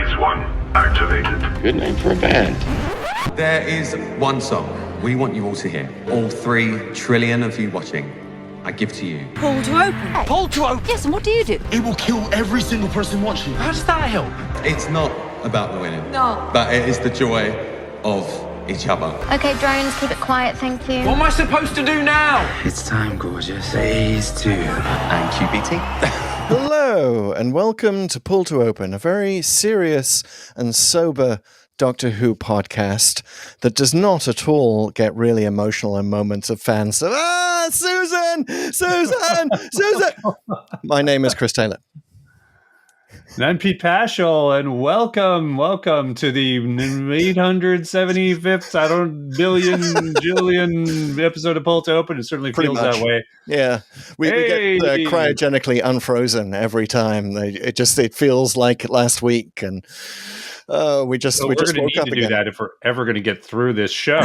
Phase 1 activated. Good name for a band. There is one song we want you all to hear. All 3 trillion of you watching, I give to you. Pull to open. Pull to open. Yes, and what do you do? It will kill every single person watching. How does that help? It's not about the winning. No. But it is the joy of each other. Okay, drones, keep it quiet, thank you. What am I supposed to do now? It's time, gorgeous. Phase 2. And QBT. Hello, and welcome to Pull to Open, a very serious and sober Doctor Who podcast that does not at all get really emotional in moments of fans. Susan! Susan! Susan! My name is Chris Taylor. And I'm Pete Pachal, and welcome to the 875th, billion, jillion episode of Pull to Open. It certainly feels that way. Yeah, we get cryogenically unfrozen every time. It feels like last week, and we just woke up again. To do that if we're ever going to get through this show.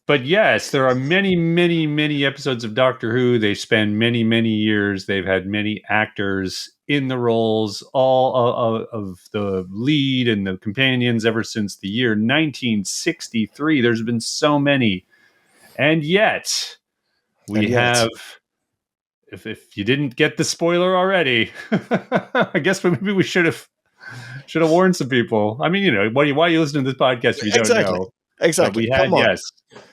But yes, there are many, many, many episodes of Doctor Who. They span many, many years. They've had many actors in the roles, all of the lead and the companions ever since the year 1963. There's been so many. And yet, we have, if you didn't get the spoiler already, I guess maybe we should have warned some people. I mean, why are you listening to this podcast if you don't know? Exactly. Come on.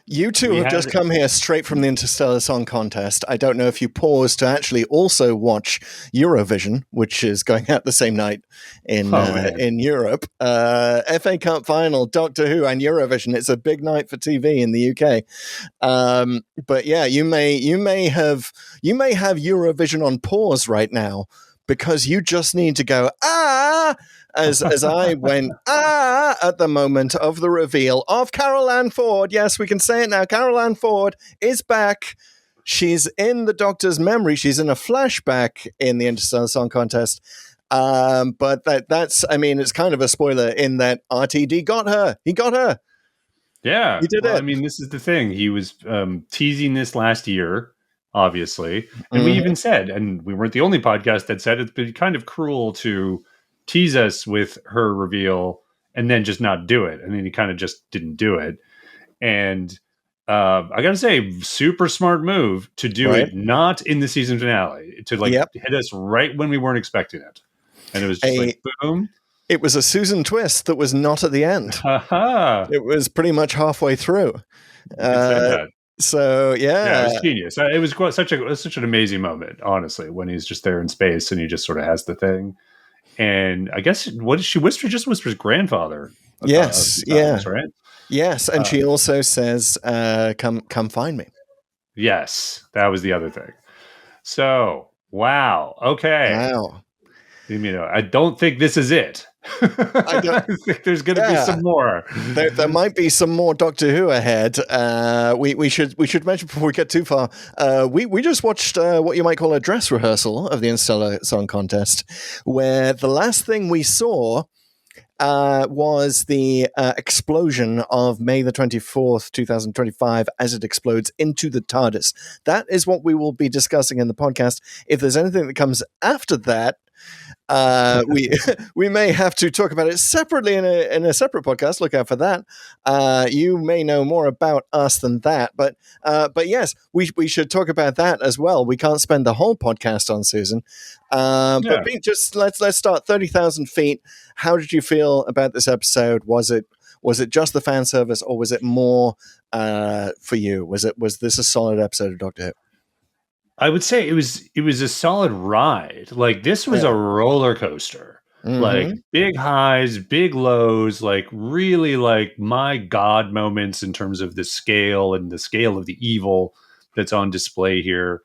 You two have just come here straight from the Interstellar Song Contest. I don't know if you paused to actually also watch Eurovision, which is going out the same night in Europe. FA Cup final, Doctor Who, and Eurovision. It's a big night for TV in the UK. But yeah, you may have Eurovision on pause right now, because you just need to go, as I went, at the moment of the reveal of Carol Ann Ford. Yes, we can say it now. Carol Ann Ford is back. She's in the Doctor's memory. She's in a flashback in the Interstellar Song Contest. But that's, it's kind of a spoiler in that RTD got her. He got her. Yeah. He did it. I mean, this is the thing. He was teasing this last year, obviously. And we even said, and we weren't the only podcast that said, it's been kind of cruel to tease us with her reveal and then just not do it. And then he kind of just didn't do it. And I gotta say, super smart move to do it not in the season finale, to hit us right when we weren't expecting it. And it was just boom. It was a Susan twist that was not at the end. It was pretty much halfway through. So yeah, it was genius. It was such an amazing moment, honestly, when he's just there in space and he just sort of has the thing. And I guess what did she whisper? Just whispers grandfather. Yes, right. Yes, and she also says, "Come find me." Yes, that was the other thing. So wow, okay, wow. I don't think this is it. I think there's going to be some more. There might be some more Doctor Who ahead. We should mention before we get too far. We just watched what you might call a dress rehearsal of the Interstellar Song Contest, where the last thing we saw was the explosion of May the 24th, 2025, as it explodes into the TARDIS. That is what we will be discussing in the podcast. If there's anything that comes after that, we may have to talk about it separately in a separate podcast. Look out for that. You may know more about us than that, but yes, we should talk about that as well. We can't spend the whole podcast on Susan, but just let's start 30,000 feet. How did you feel about this episode? Was it just the fan service, or was it more for you? Was this a solid episode of Doctor Who? I would say it was a solid ride. Like, this was a roller coaster. Like, big highs, big lows, like really like my God moments in terms of the scale and the scale of the evil that's on display here.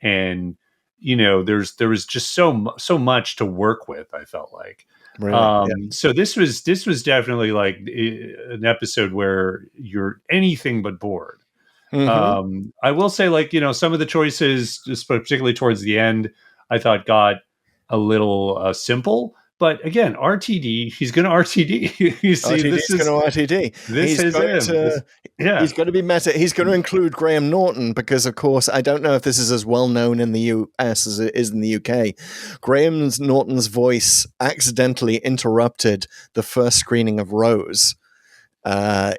And there was just so much to work with, I felt like. Really? So this was definitely like an episode where you're anything but bored. I will say, some of the choices, just particularly towards the end, I thought got a little simple, But again, RTD, he's going to RTD. You see, RTD's going to RTD. This is him. He's going to be meta. He's going to include Graham Norton because, of course, I don't know if this is as well known in the US as it is in the UK. Graham Norton's voice accidentally interrupted the first screening of Rose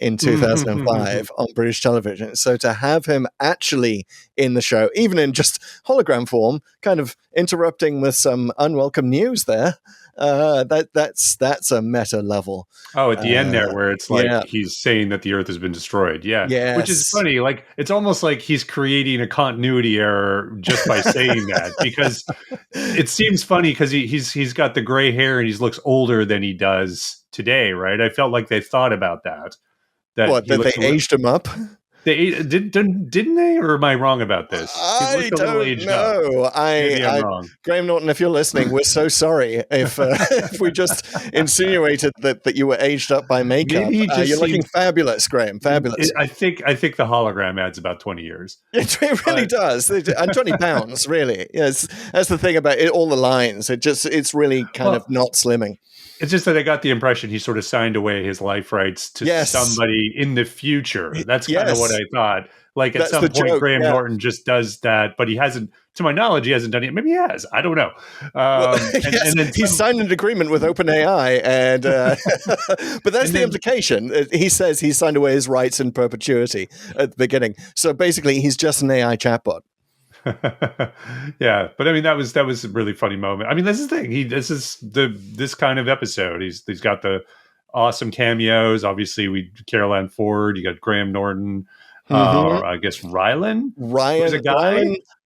in 2005 on British television. So to have him actually in the show, even in just hologram form, kind of interrupting with some unwelcome news there, that's a meta level. Oh, at the end there, where it's like he's saying that the Earth has been destroyed. Yeah, which is funny. Like it's almost like he's creating a continuity error just by saying that, because it seems funny because he's got the gray hair and he looks older than he does today, right? I felt like they thought about that. That they aged him up. They didn't they? Or am I wrong about this? I don't know. I'm wrong. Graham Norton, if you're listening, we're so sorry if we just insinuated that you were aged up by makeup. You're looking fabulous, Graham. Fabulous. I think the hologram adds about 20 years. It really does. And 20 pounds, really. Yes, that's the thing about it. All the lines. It's really kind of not slimming. It's just that I got the impression he sort of signed away his life rights to somebody in the future. That's kind of what I thought. Like at some point, Graham Norton just does that, but he hasn't, to my knowledge, he hasn't done it. Maybe he has. I don't know. And then he signed an agreement with OpenAI, and but that's the implication. He says he signed away his rights in perpetuity at the beginning. So basically, he's just an AI chatbot. Yeah, but I mean that was a really funny moment. I mean, this is the thing. This kind of episode. He's got the awesome cameos. Obviously, Caroline Ford. You got Graham Norton. I guess Ryan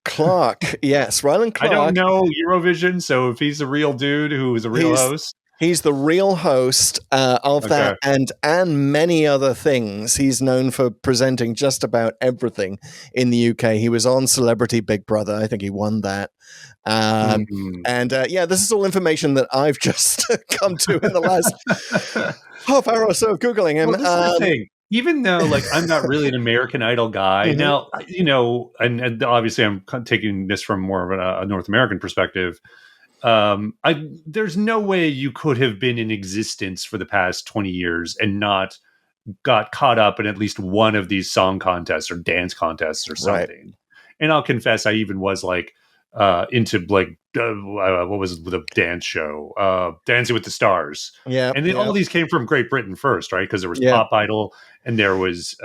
Clark. Yes, Rylan Clark. I don't know Eurovision, so if he's a real dude who is a real host. He's the real host of that and many other things. He's known for presenting just about everything in the UK. He was on Celebrity Big Brother. I think he won that. And this is all information that I've just come to in the last half hour or so of Googling him. Well, this is the thing. Even though, like, I'm not really an American Idol guy now, and obviously I'm taking this from more of a North American perspective. There's no way you could have been in existence for the past 20 years and not got caught up in at least one of these song contests or dance contests or something. Right. And I'll confess, I even was like into like what was the dance show, Dancing with the Stars. Yeah, and all these came from Great Britain first, right? Because there was Pop Idol and there was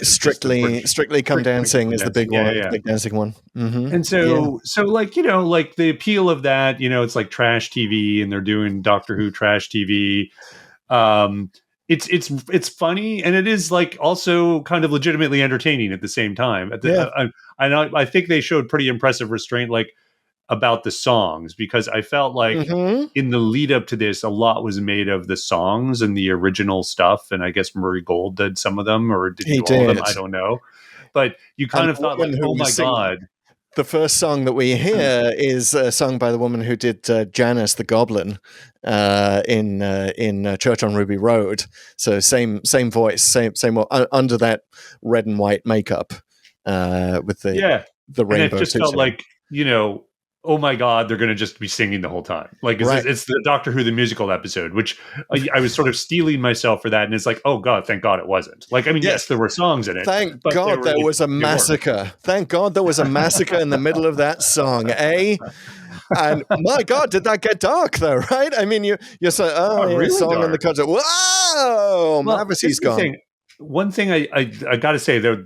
Strictly Come Dancing is the big one, the big dancing one. Mm-hmm. And so like like the appeal of that, it's like trash TV, and they're doing Doctor Who trash TV. It's funny, and it is like also kind of legitimately entertaining at the same time. I think they showed pretty impressive restraint, like about the songs, because I felt like in the lead up to this, a lot was made of the songs and the original stuff. And I guess Murray Gold did some of them, or did he do all of them? I don't know. But you kind of thought, like, oh my God. The first song that we hear is sung by the woman who did Janice the Goblin in Church on Ruby Road. So same voice, same under that red and white makeup with the rainbow. And it just felt like, oh my God, they're going to just be singing the whole time. Like it's the Doctor Who the musical episode, which I was sort of stealing myself for that. And it's like, oh God, thank God it wasn't. Like, I mean, yes there were songs in it. Thank God there was a massacre. Thank God there was a massacre in the middle of that song, eh? And my God, did that get dark though, right? I mean, you're saying, really song dark. In the concert. Whoa, Mavity's gone. One thing I got to say, there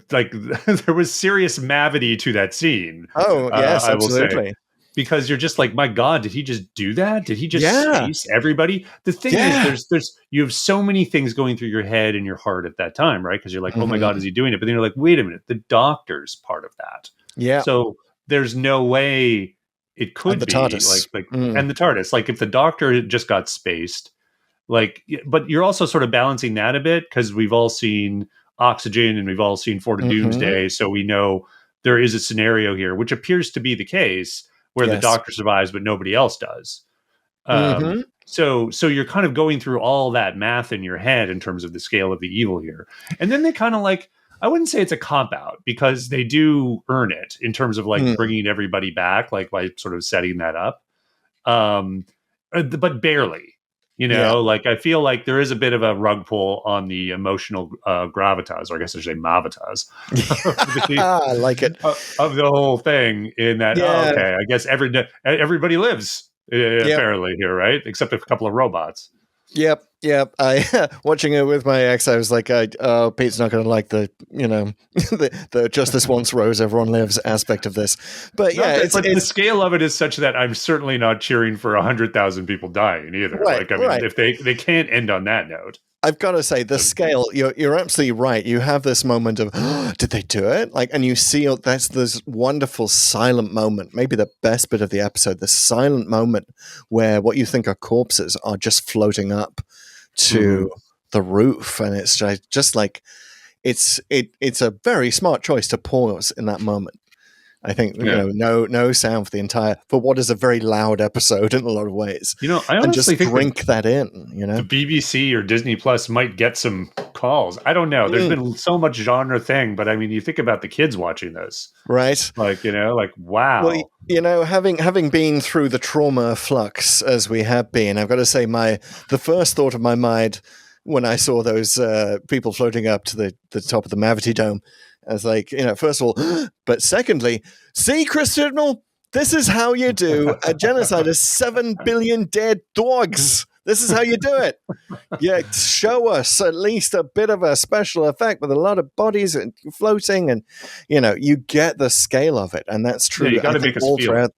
was serious mavity to that scene. Oh yes, absolutely. Because you're just like, my God, did he just do that? Did he just chase everybody? The thing is, there's you have so many things going through your head and your heart at that time, right? Because you're like, oh my God, is he doing it? But then you're like, wait a minute, the Doctor's part of that. Yeah. So there's no way it could be TARDIS. And the TARDIS. Like if the Doctor just got spaced, but you're also sort of balancing that a bit because we've all seen Oxygen and we've all seen Fort of Doomsday, so we know there is a scenario here, which appears to be the case, where the Doctor survives, but nobody else does. So you're kind of going through all that math in your head in terms of the scale of the evil here. And then they kind of like, I wouldn't say it's a cop-out, because they do earn it in terms of like bringing everybody back, like by sort of setting that up. but barely. Like I feel like there is a bit of a rug pull on the emotional gravitas, or I guess I should say mavitas. I like it. Of the whole thing in that, okay, I guess everybody lives apparently here, right? Except a couple of robots. Yep. I watching it with my ex, I was like, Pete's not going to like the the just this once Rose everyone lives aspect of this. But the scale of it is such that I'm certainly not cheering for 100,000 people dying either. Right, if they can't end on that note. I've got to say, the scale, you're absolutely right. You have this moment of, did they do it? And you see that's this wonderful silent moment, maybe the best bit of the episode, the silent moment where what you think are corpses are just floating up to the roof. And it's just like, it's a very smart choice to pause in that moment. I think no sound for what is a very loud episode in a lot of ways. I honestly think drink that in. The BBC or Disney Plus might get some calls. I don't know. There's been so much genre thing, but I mean, you think about the kids watching this, right? Wow. Well, having been through the trauma flux as we have been, I've got to say, the first thought of my mind when I saw those people floating up to the top of the Mavity Dome. I was like, first of all, but secondly, see, Chris Chibnall, this is how you do a genocide of 7 billion dead dogs. This is how you do it. Yeah, show us at least a bit of a special effect with a lot of bodies and floating, and you get the scale of it, and that's true. Yeah, you got to make us feel.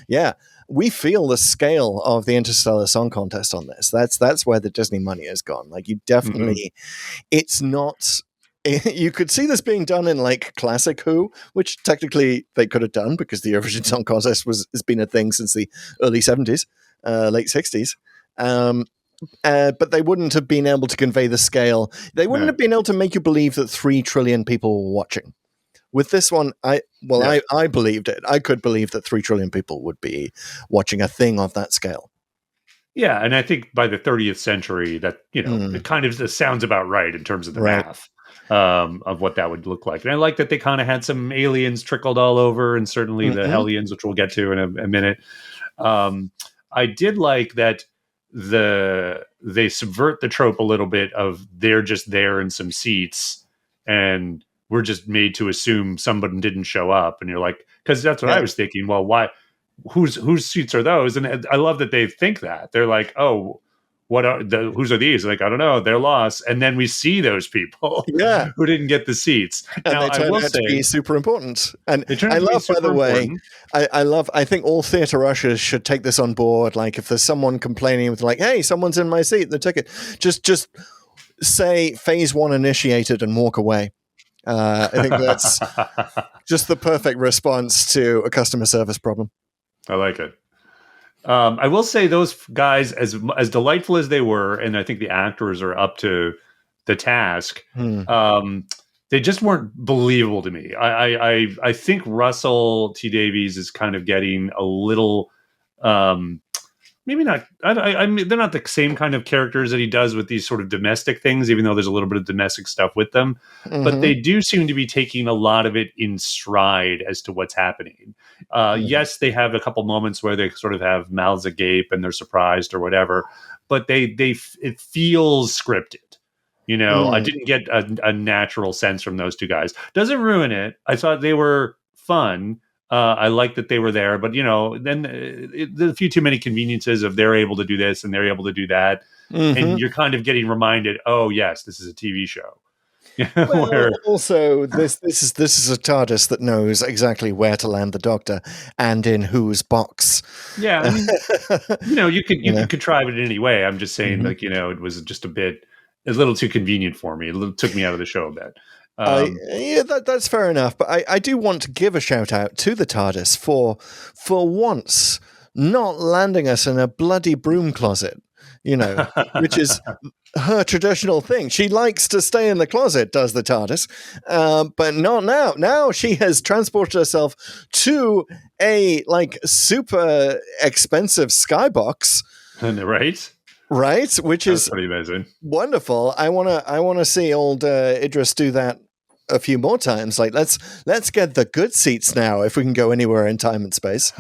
Yeah, we feel the scale of the Interstellar Song Contest on this. That's where the Disney money has gone. Like, you definitely, it's not. You could see this being done in like classic Who, which technically they could have done because the Eurovision Song Contest has been a thing since the early 70s, late 60s. But they wouldn't have been able to convey the scale. They wouldn't have been able to make you believe that 3 trillion people were watching. With this one, I believed it. I could believe that 3 trillion people would be watching a thing of that scale. Yeah, and I think by the 30th century, that it kind of sounds about right in terms of the math. Of what that would look like. And I like that they kind of had some aliens trickled all over, and certainly the Hellions, which we'll get to in a minute. I did like that they subvert the trope a little bit of they're just there in some seats and we're just made to assume somebody didn't show up. And you're like, because that's what I was thinking. Well, why? Whose seats are those? And I love that they think that. They're like, oh, whose are these? Like, I don't know, they're lost. And then we see those people who didn't get the seats. And now, they turn out to be super important. And I love, by the way, I think all theatre ushers should take this on board. Like, if there's someone complaining with like, hey, someone's in my seat, the ticket, just say phase 1 initiated and walk away. I think that's just the perfect response to a customer service problem. I like it. I will say those guys, as delightful as they were, and I think the actors are up to the task, they just weren't believable to me. I think Russell T Davies is kind of getting a little, maybe not. I mean, they're not the same kind of characters that he does with these sort of domestic things, even though there's a little bit of domestic stuff with them. But they do seem to be taking a lot of it in stride as to what's happening. Yes, they have a couple moments where they sort of have mouths agape and they're surprised or whatever, but it feels scripted. I didn't get a natural sense from those two guys. Doesn't ruin it. I thought they were fun. I like that they were there, but then there's a few too many conveniences of they're able to do this and they're able to do that, and you're kind of getting reminded, oh yes, this is a TV show. Well, also, this is a TARDIS that knows exactly where to land the Doctor and in whose box. Yeah, I mean, you could contrive it in any way. I'm just saying, it was just a little too convenient for me. It took me out of the show a bit. That's fair enough. But I do want to give a shout out to the TARDIS for once not landing us in a bloody broom closet, which is her traditional thing. She likes to stay in the closet, does the TARDIS, but not now. Now she has transported herself to a super expensive Skybox. Right, which is pretty amazing. Wonderful. I wanna see old Idris do that a few more times. Like, let's get the good seats now if we can go anywhere in time and space.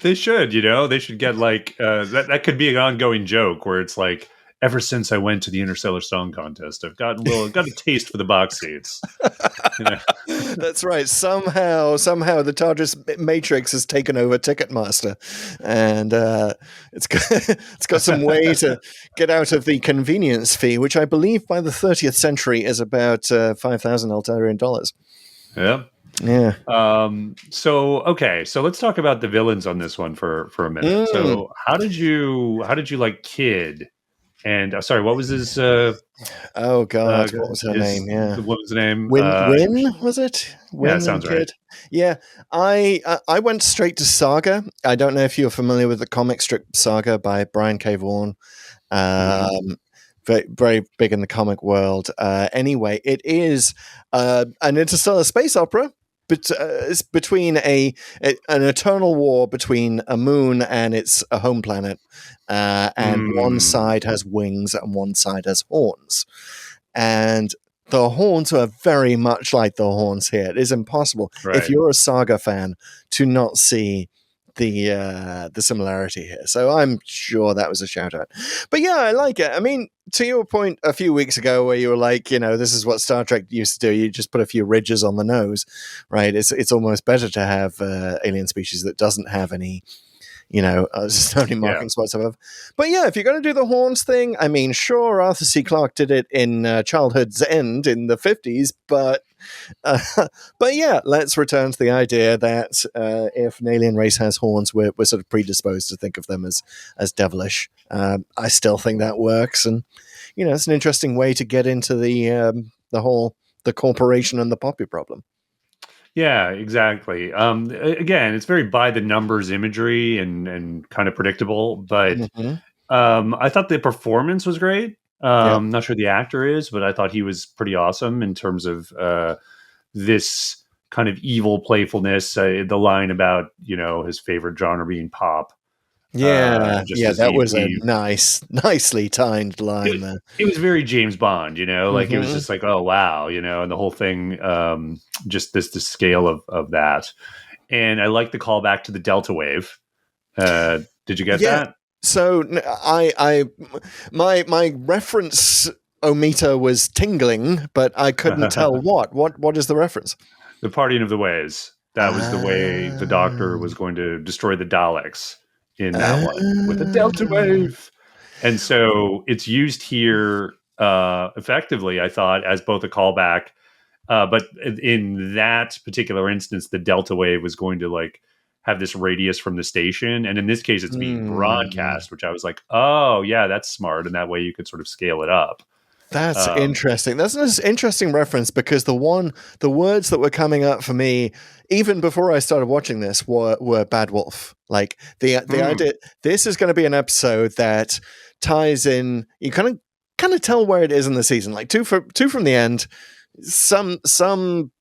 They should, they should get like that could be an ongoing joke where it's like, ever since I went to the Interstellar Song Contest, I've got a taste for the box seats. That's right. Somehow the TARDIS Matrix has taken over Ticketmaster, and it's got some way to get out of the convenience fee, which I believe by the 30th century is about 5,000 Altarian dollars. Yeah. Yeah. So let's talk about the villains on this one for a minute. So how did you like Kid? And sorry, what was his? Oh God, what was her name? Yeah, what was the name? Win was it? Win, yeah, sounds right. Yeah, I went straight to Saga. I don't know if you're familiar with the comic strip Saga by Brian K. Vaughan. Very, very big in the comic world. Anyway, it is an interstellar space opera. But it's between an eternal war between a moon and its a home planet, and one side has wings and one side has horns, and the horns are very much like the horns here. It is impossible if you're a Saga fan to not see the similarity here. So I'm sure that was a shout out. But yeah, I like it. I mean, to your point a few weeks ago where you were like, this is what Star Trek used to do. You just put a few ridges on the nose, right? It's almost better to have alien species that doesn't have any, only markings whatsoever. But yeah, if you're going to do the horns thing, I mean, sure, Arthur C. Clarke did it in Childhood's End in the 50s, but yeah, let's return to the idea that if an alien race has horns, we're sort of predisposed to think of them as devilish. I still think that works, and it's an interesting way to get into the corporation and the poppy problem. Yeah, exactly. Again, it's very by the numbers imagery and kind of predictable, but I thought the performance was great. I'm not sure the actor is, but I thought he was pretty awesome in terms of this kind of evil playfulness. The line about his favorite genre being pop. That was a nicely timed line there. It was very James Bond, like it was just like, oh wow, and the whole thing, just the scale of that. And I like the callback to the Delta Wave. Did you get that? So my reference meter was tingling, but I couldn't tell what is the reference. The Parting of the Ways. That was the way the Doctor was going to destroy the Daleks in that one with the Delta Wave. And so it's used here effectively, I thought, as both a callback, but in that particular instance, the Delta Wave was going to have this radius from the station, and in this case it's being broadcast, which I was like, oh yeah, that's smart, and that way you could sort of scale it up. That's interesting. That's an interesting reference, because the words that were coming up for me even before I started watching this were Bad Wolf. Like the idea, this is going to be an episode that ties in. You kind of tell where it is in the season. Like two from the end. Some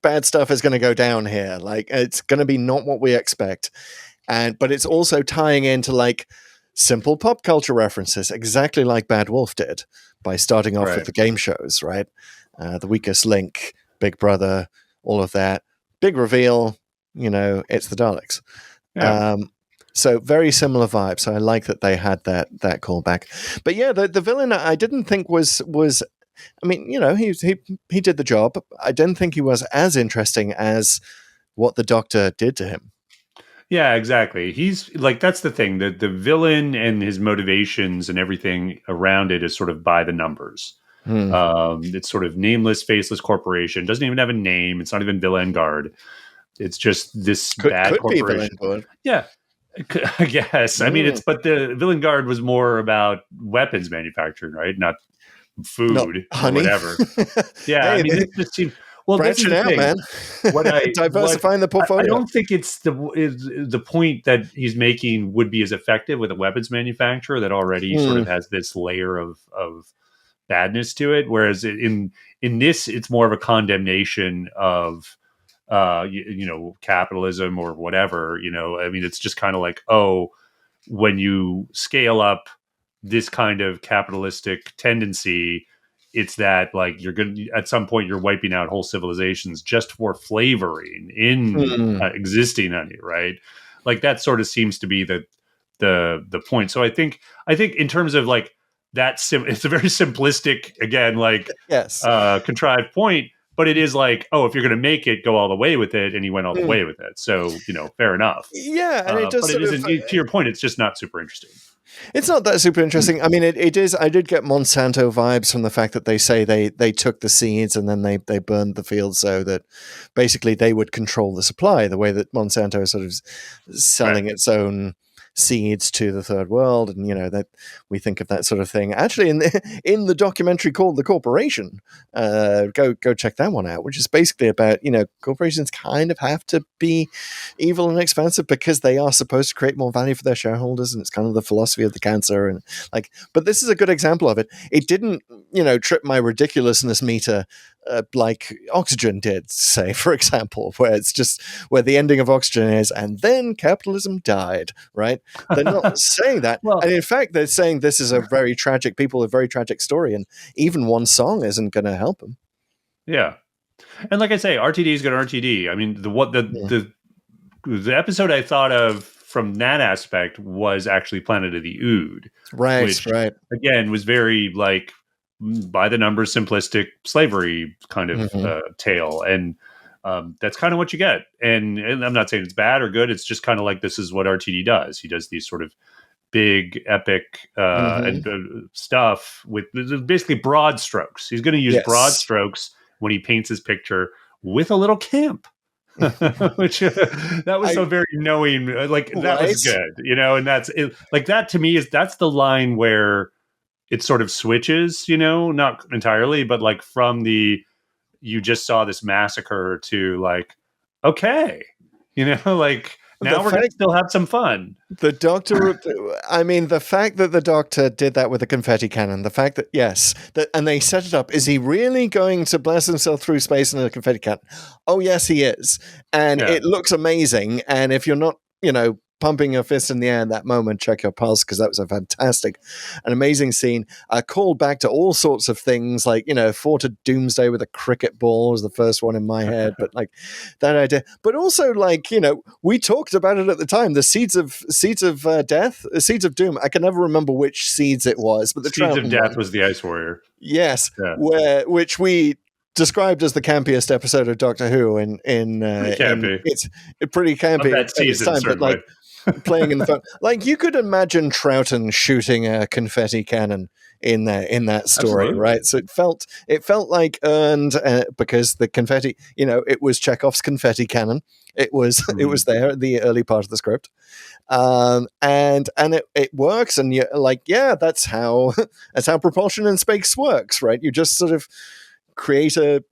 bad stuff is going to go down here. Like it's going to be not what we expect, but it's also tying into simple pop culture references, exactly like Bad Wolf did by starting off with the game shows, right? The Weakest Link, Big Brother, all of that. Big reveal, it's the Daleks. Yeah. So very similar vibe. So I like that they had that callback. But yeah, the villain I didn't think was. I mean, he did the job. I didn't think he was as interesting as what the Doctor did to him. Yeah, exactly. He's that's the thing. The villain and his motivations and everything around it is sort of by the numbers. It's sort of nameless, faceless corporation. Doesn't even have a name. It's not even Villengard. It's just this bad corporation. Yeah, I guess. I mean, but the Villengard was more about weapons manufacturing, right? Not food or whatever. Yeah, I mean, it just seemed. Well, branching out, man. Diversifying the portfolio. I don't think it's the point that he's making would be as effective with a weapons manufacturer that already sort of has this layer of badness to it. Whereas in this, it's more of a condemnation of capitalism or whatever. I mean, it's just kind of like, oh, when you scale up this kind of capitalistic tendency, it's that like you're going to at some point you're wiping out whole civilizations just for flavoring in existing on you, right? Like that sort of seems to be the point. So I think in terms of like that, it's a very simplistic, again, like contrived point, but it is like, oh, if you're going to make it, go all the way with it, and he went all the way with it. So fair enough. Yeah, and it does. But it isn't. To your point, it's just not super interesting. It's not that super interesting. I mean, it is. I did get Monsanto vibes from the fact that they say they took the seeds and then they burned the field so that basically they would control the supply, the way that Monsanto is sort of selling its own seeds to the third world, and that we think of that sort of thing. Actually, in the documentary called The Corporation, go check that one out, which is basically about corporations kind of have to be evil and expensive because they are supposed to create more value for their shareholders, and it's kind of the philosophy of the cancer. And but this is a good example of it. It didn't trip my ridiculousness meter like Oxygen did, say, for example, where the ending of Oxygen is, and then capitalism died, right? They're not saying that. Well, and in fact, they're saying this is a very tragic story, and even one song isn't going to help them. Yeah. And like I say, RTD is going to RTD. I mean, the episode I thought of from that aspect was actually Planet of the Ood. Which, again, was very like by the numbers, simplistic slavery kind of tale. And that's kind of what you get. And I'm not saying it's bad or good. It's just kind of like, this is what RTD does. He does these sort of big, epic and stuff with basically broad strokes. He's going to use broad strokes when he paints his picture with a little camp. Which that was so very knowing, like that was good, and that's it, like that to me that's the line where it sort of switches, not entirely, but like from you just saw this massacre to like, okay, like now we're going to still have some fun. The Doctor, I mean, the fact that the Doctor did that with a confetti cannon, the fact that, and they set it up, is he really going to blast himself through space in a confetti cannon? Oh, yes, he is. And it looks amazing. And if you're not, pumping your fist in the air in that moment, check your pulse, because that was an amazing scene. Called back to all sorts of things, like fought a doomsday with a cricket ball was the first one in my head, but like that idea. But also, like we talked about it at the time. The seeds of death, seeds of doom. I can never remember which seeds it was, but the seeds of death was the Ice Warrior. Yes, which we described as the campiest episode of Doctor Who. It's pretty campy that season, at this time, but like. Playing in the phone, like you could imagine Troughton shooting a confetti cannon in that story. Absolutely. Right? So it felt like earned because the confetti, it was Chekhov's confetti cannon. It was there at the early part of the script, and it works. And you're like, that's how propulsion in space works, right? You just sort of create a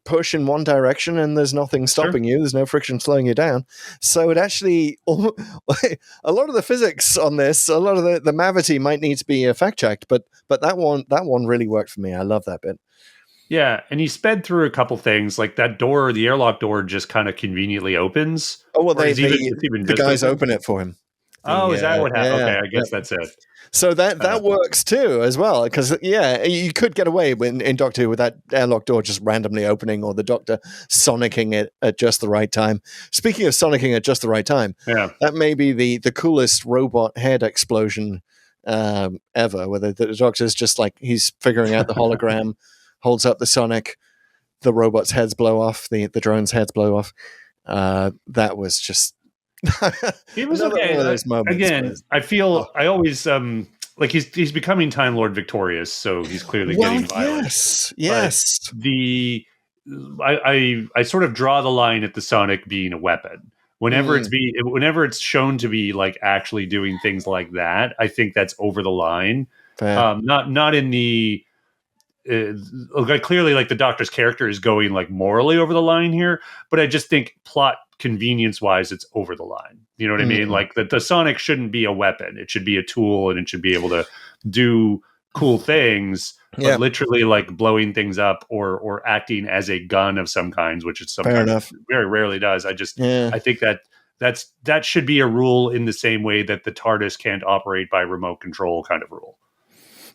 push in one direction and there's nothing stopping you. There's no friction slowing you down. So it actually, a lot of the physics on this, a lot of the mavity might need to be fact checked, but that one really worked for me. I love that bit. Yeah, and he sped through a couple things, like that door, the airlock door just kind of conveniently opens. Oh, well, the guys open it for him. Is that what happened? Okay, I guess that's it. So that works too as well, because you could get away in Doctor Who with that airlock door just randomly opening, or the Doctor sonicking it at just the right time. Speaking of sonicking at just the right time, that may be the coolest robot head explosion ever, where the Doctor's just like, he's figuring out the hologram, holds up the sonic, the robot's heads blow off, the drone's heads blow off. That was just... He was okay. Again, I feel I always like he's becoming Time Lord victorious, so he's clearly getting violent. Yes. I sort of draw the line at the sonic being a weapon. Whenever it's shown to be like actually doing things like that, I think that's over the line. Not in the clearly, like the Doctor's character is going like morally over the line here, but I just think plot convenience wise, it's over the line. You know what I mean? Like the sonic shouldn't be a weapon. It should be a tool, and it should be able to do cool things, but literally like blowing things up or acting as a gun of some kinds, which it sometimes very rarely does. I think that should be a rule in the same way that the TARDIS can't operate by remote control kind of rule.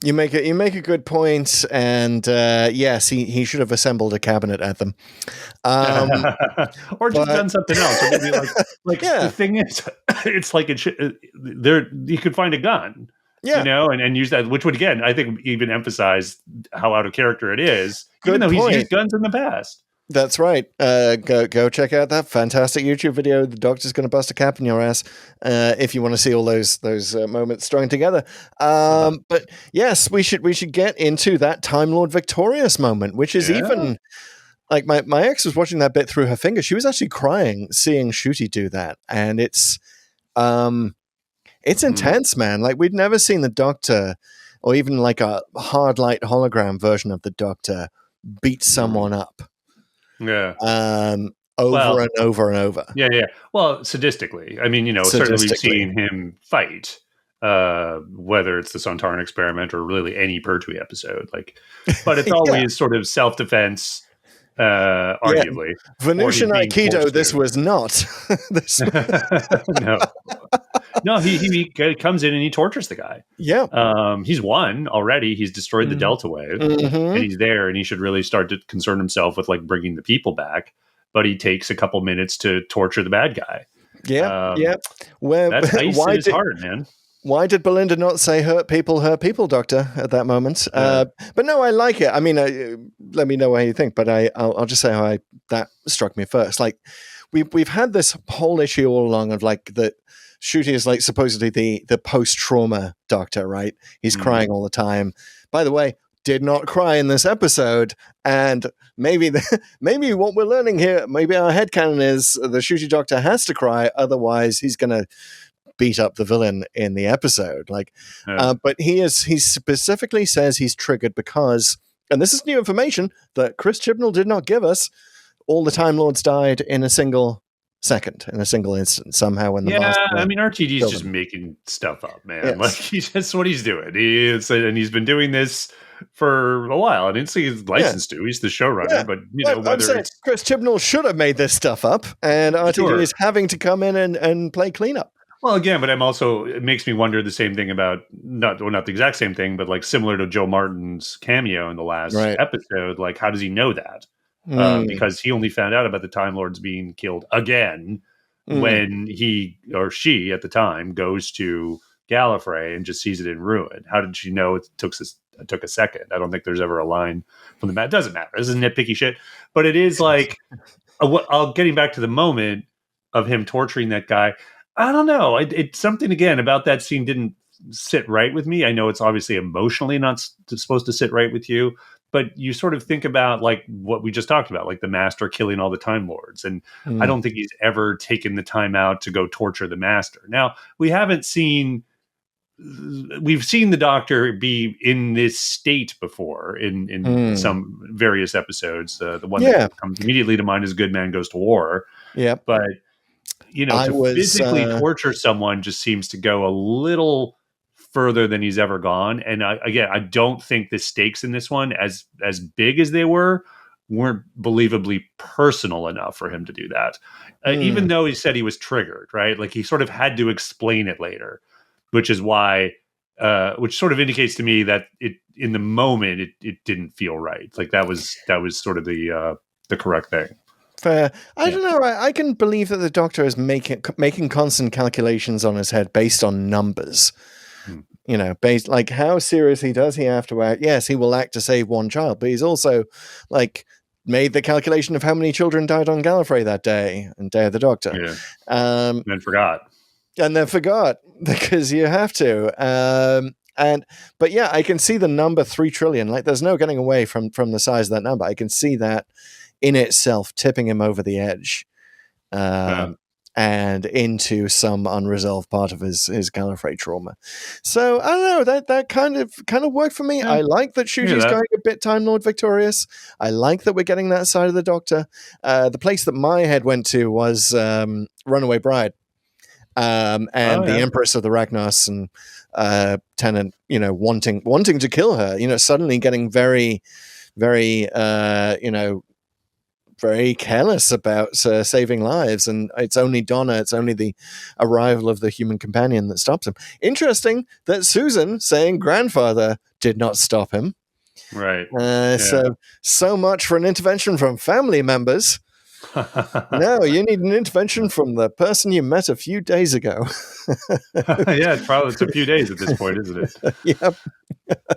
You make a good point, and yes, he should have assembled a cabinet at them, or just done something else. Or maybe the thing is, it's like there you could find a gun, and use that, which would again I think even emphasize how out of character it is, even though he's used guns in the past. That's right. Go check out that fantastic YouTube video. The Doctor's going to bust a cap in your ass if you want to see all those moments strung together. But yes, we should get into that Time Lord victorious moment, which is even like my ex was watching that bit through her fingers. She was actually crying seeing Ncuti do that, and it's intense, man. Like we'd never seen the Doctor, or even like a hard light hologram version of the Doctor, beat someone up. Yeah. Over and over and over. Yeah. Well, sadistically. I mean, certainly we've seen him fight, whether it's the Sontaran experiment or really any Pertwee episode. But it's always sort of self-defense, arguably. Venusian Aikido, this was not. No, he comes in and he tortures the guy. Yeah. He's won already. He's destroyed the Delta Wave, and he's there, and he should really start to concern himself with bringing the people back. But he takes a couple minutes to torture the bad guy. Yeah. That's ice in his heart, man. Why did Belinda not say hurt people, Doctor, at that moment? But no, I like it. I mean, let me know what you think, but I'll just say how that struck me first. Like, we've had this whole issue all along of that Ncuti is supposedly the post-trauma Doctor, right? He's crying all the time. By the way, did not cry in this episode, and maybe what we're learning here, maybe our headcanon is the Ncuti Doctor has to cry, otherwise he's going to beat up the villain in the episode. But he specifically says he's triggered because, and this is new information that Chris Chibnall did not give us, all the Time Lords died in a single second, in a single instant, somehow when the master. I mean, RTD's just making stuff up, man. Yes. That's what he's doing. And he's been doing this for a while. I didn't see his license to. He's the showrunner, but whether Chris Chibnall should have made this stuff up, and RTD is having to come in and play cleanup. Well, again, but it makes me wonder the same thing about not the exact same thing, but similar to Joe Martin's cameo in the last episode. How does he know that? Because he only found out about the Time Lords being killed again when he or she at the time goes to Gallifrey and just sees it in ruin. How did she know it took a second? I don't think there's ever a line from the mat. It doesn't matter. This is nitpicky shit, but it is getting back to the moment of him torturing that guy. I don't know. It's something again about that scene didn't sit right with me. I know it's obviously emotionally not supposed to sit right with you, but you sort of think about what we just talked about, the Master killing all the Time Lords. And I don't think he's ever taken the time out to go torture the Master. Now, we've seen the Doctor be in this state before in some various episodes. The one that comes immediately to mind is Good Man Goes to War. Yeah. But physically torture someone just seems to go a little further than he's ever gone. And I don't think the stakes in this one, as big as they weren't believably personal enough for him to do that. Even though he said he was triggered, right? He sort of had to explain it later, which is why, which sort of indicates to me that in the moment it didn't feel right. That was sort of the correct thing. Fair. I don't know. I can believe that the Doctor is making constant calculations on his head based on numbers. Based how seriously does he have to act? Yes, he will act to save one child, but he's also made the calculation of how many children died on Gallifrey that day and Day of the Doctor. Yeah. And then forgot because you have to. But yeah, I can see the number 3 trillion. There's no getting away from the size of that number. I can see that in itself tipping him over the edge and into some unresolved part of his Gallifrey trauma. So I don't know, that kind of worked for me. Yeah. I like that Ncuti's going a bit Time Lord victorious. I like that we're getting that side of the Doctor. The place that my head went to was Runaway Bride. The Empress of the Ragnos and Tennant, wanting to kill her, suddenly getting very, very, very careless about saving lives, and it's only Donna, it's only the arrival of the human companion that stops him. Interesting that Susan saying grandfather did not stop him. Right. So much for an intervention from family members. No, you need an intervention from the person you met a few days ago. Yeah, it's a few days at this point, isn't it? Yep.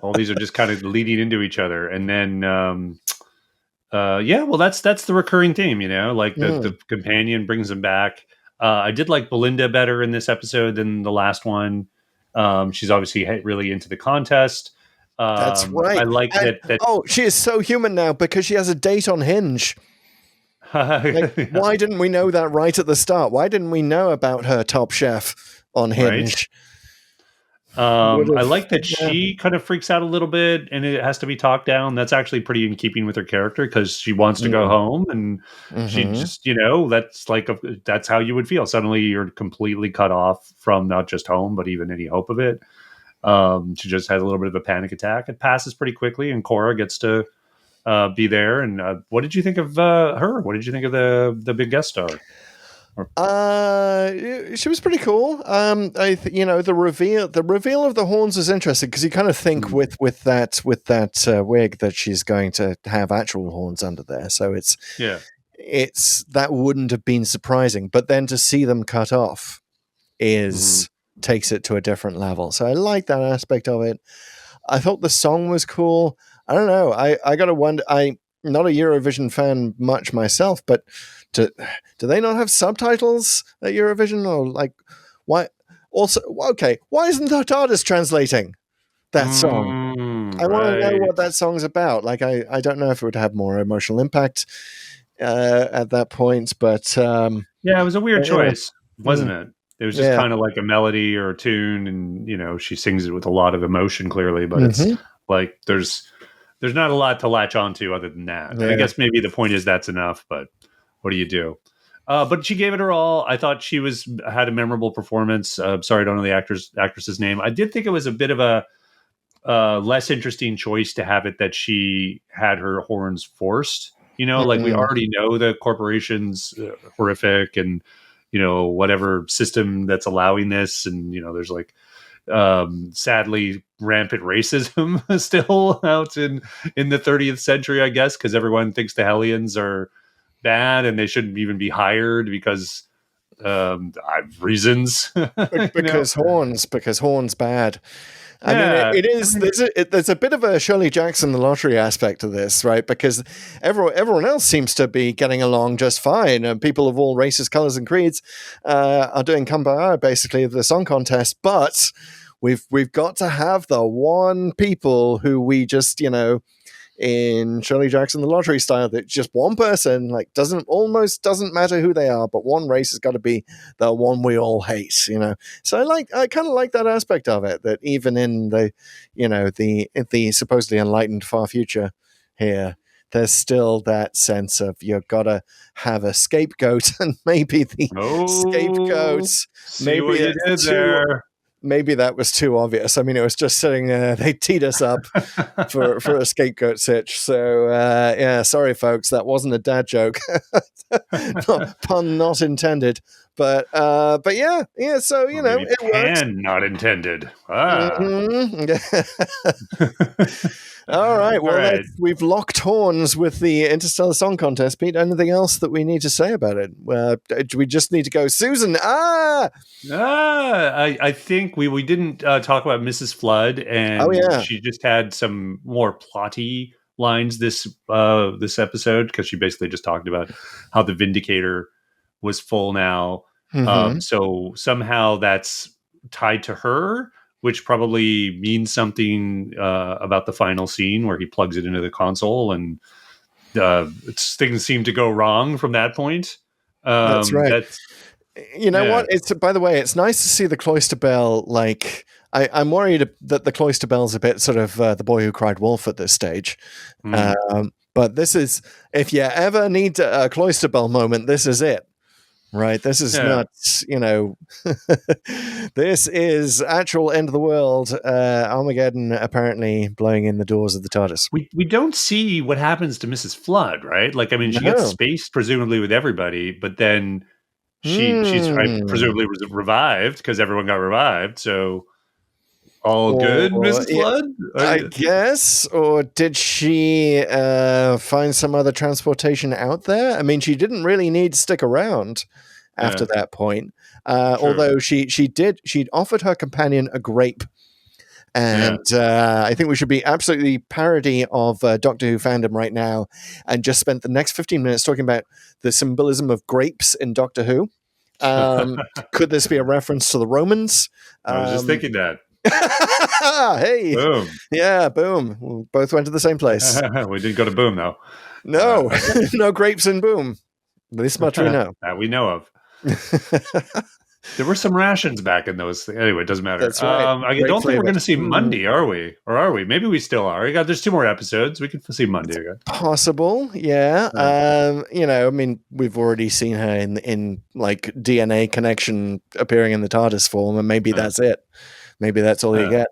All these are just kind of leading into each other, and then well, that's the recurring theme, like the companion brings them back. I did like Belinda better in this episode than the last one. She's obviously really into the contest. That's right. I like that. Oh, she is so human now because she has a date on Hinge. Why didn't we know that right at the start? Why didn't we know about her Top Chef on Hinge? Right. I like that she kind of freaks out a little bit and it has to be talked down. That's actually pretty in keeping with her character because she wants to go home and she just, that's how you would feel. Suddenly you're completely cut off from not just home, but even any hope of it. She just has a little bit of a panic attack. It passes pretty quickly and Cora gets to be there. And what did you think of her? What did you think of the big guest star? She was pretty cool. The reveal of the horns is interesting because you kind of think with that wig that she's going to have actual horns under there. So it's that wouldn't have been surprising, but then to see them cut off takes it to a different level. So I like that aspect of it. I thought the song was cool. I don't know. I gotta wonder. I'm not a Eurovision fan much myself, but do they not have subtitles at Eurovision or why? Also, okay, why isn't the TARDIS translating that song? I want to know what that song's about. I don't know if it would have more emotional impact at that point, but it was a weird choice, wasn't it? It was just kind of like a melody or a tune, and she sings it with a lot of emotion, clearly. But it's there's not a lot to latch onto other than that. And I guess maybe the point is that's enough. But what do you do? But she gave it her all. I thought she had a memorable performance. Sorry, I don't know the actress's name. I did think it was a bit of a less interesting choice to have it that she had her horns forced. We already know the corporation's horrific and whatever system that's allowing this, and there's sadly rampant racism still out in the 30th century, I guess, because everyone thinks the Hellions are bad and they shouldn't even be hired because reasons. because horns bad. I mean, it is. There's a bit of a Shirley Jackson the lottery aspect to this, right? Because everyone else seems to be getting along just fine, and people of all races, colors, and creeds are doing kumbaya basically of the song contest. But we've got to have the one people who we just in Shirley Jackson the lottery style, that just one person doesn't matter who they are, but one race has got to be the one we all hate, So I kind of like that aspect of it, that even in the the supposedly enlightened far future here, there's still that sense of you've got to have a scapegoat, and maybe the scapegoats maybe that was too obvious. I mean, it was just sitting there. They teed us up for a scapegoat sitch. So, sorry, folks. That wasn't a dad joke. Pun not intended. But yeah. So, it works. Not intended. All right. Well, we've locked horns with the Interstellar Song Contest. Pete, anything else that we need to say about it? Do we just need to go, Susan? I think we didn't talk about Mrs. Flood, and she just had some more plotty lines this episode, because she basically just talked about how the Vindicator was full now. So somehow that's tied to her, which probably means something about the final scene where he plugs it into the console, and things seem to go wrong from that point. That's right. What? By the way, it's nice to see the Cloister Bell. I'm worried that the Cloister Bell's a bit sort of the boy who cried wolf at this stage. But this is, if you ever need a Cloister Bell moment, this is it. Right, this is not, this is actual end of the world, Armageddon apparently blowing in the doors of the TARDIS. We don't see what happens to Mrs. Flood, right? She gets spaced presumably with everybody, but then she's presumably was revived because everyone got revived. So All good, Mrs. Yeah, Flood? I guess. Or did she find some other transportation out there? I mean, she didn't really need to stick around after that point. Although she'd offered her companion a grape. And I think we should be absolutely parody of Doctor Who fandom right now and just spent the next 15 minutes talking about the symbolism of grapes in Doctor Who. Could this be a reference to the Romans? I was just thinking that. Hey. Boom. Yeah, boom. We both went to the same place. We didn't go to Boom, though. No, no grapes in Boom. This much we know. That we know of. There were some rations back in those. Anyway, it doesn't matter. That's right. I don't think we're going to see Monday, are we? Or are we? Maybe we still are. There's 2 more episodes. We could see Monday again. Possible, yeah. I mean, we've already seen her in like DNA connection appearing in the TARDIS form, and maybe that's it. Maybe that's all you get.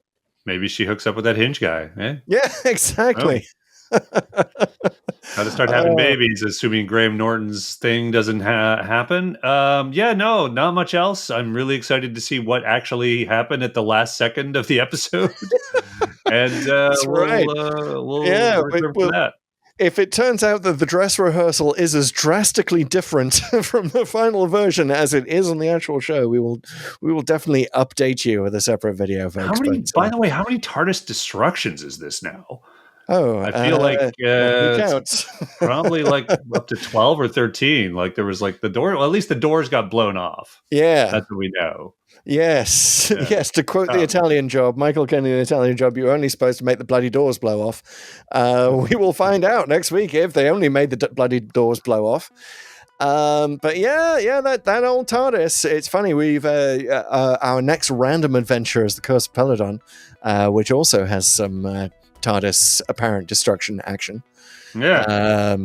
Maybe she hooks up with that Hinge guy. Eh? Yeah, exactly. How to start having babies, assuming Graham Norton's thing doesn't happen. No, not much else. I'm really excited to see what actually happened at the last second of the episode. And That's right. We'll for that. If it turns out that the dress rehearsal is as drastically different from the final version as it is on the actual show, we will definitely update you with a separate video, folks. By the way, how many TARDIS destructions is this now? Oh, I feel like probably like up to 12 or 13. Like there was like the door, well, at least the doors got blown off. Yeah. That's what we know. Yes. Yeah. Yes. To quote the Italian Job, Michael Kenny, the Italian Job, you're only supposed to make the bloody doors blow off. We will find out next week if they only made the bloody doors blow off. But that old TARDIS. It's funny. We've our next random adventure is the Curse of Peladon, which also has some TARDIS apparent destruction action. Yeah.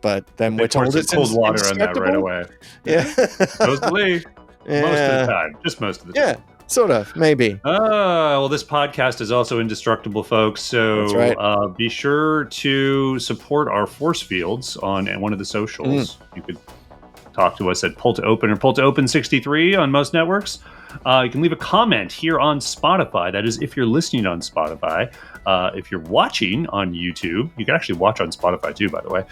But then we're told it's cold water on that right away. Yeah. Supposedly. Yeah. Most of the time. Just most of the time. Yeah. Sort of, maybe. Well, this podcast is also indestructible, folks. So that's right. Be sure to support our force fields on one of the socials. You could talk to us at Pull to Open or Pull to Open 63 on most networks. You can leave a comment here on Spotify. That is if you're listening on Spotify. If you're watching on YouTube, you can actually watch on Spotify too, by the way.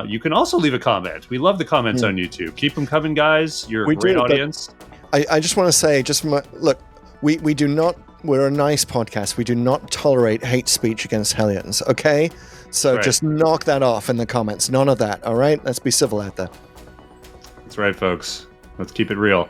You can also leave a comment. We love the comments on YouTube. Keep them coming, guys. You're a great audience. I just want to say, look, we do not, we're a nice podcast. We do not tolerate hate speech against Hellions, okay? So just knock that off in the comments. None of that, all right? Let's be civil out there. That's right, folks. Let's keep it real.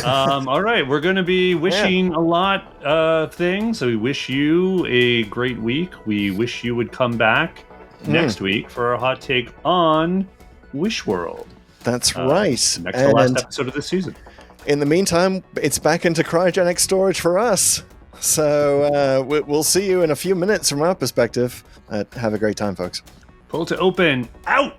All right, we're going to be wishing a lot of things. So we wish you a great week. We wish you would come back next week for a hot take on Wish World. That's right. Next to last episode of this season. In the meantime, it's back into cryogenic storage for us. So we'll see you in a few minutes from our perspective. Have a great time, folks. Pull to Open, out!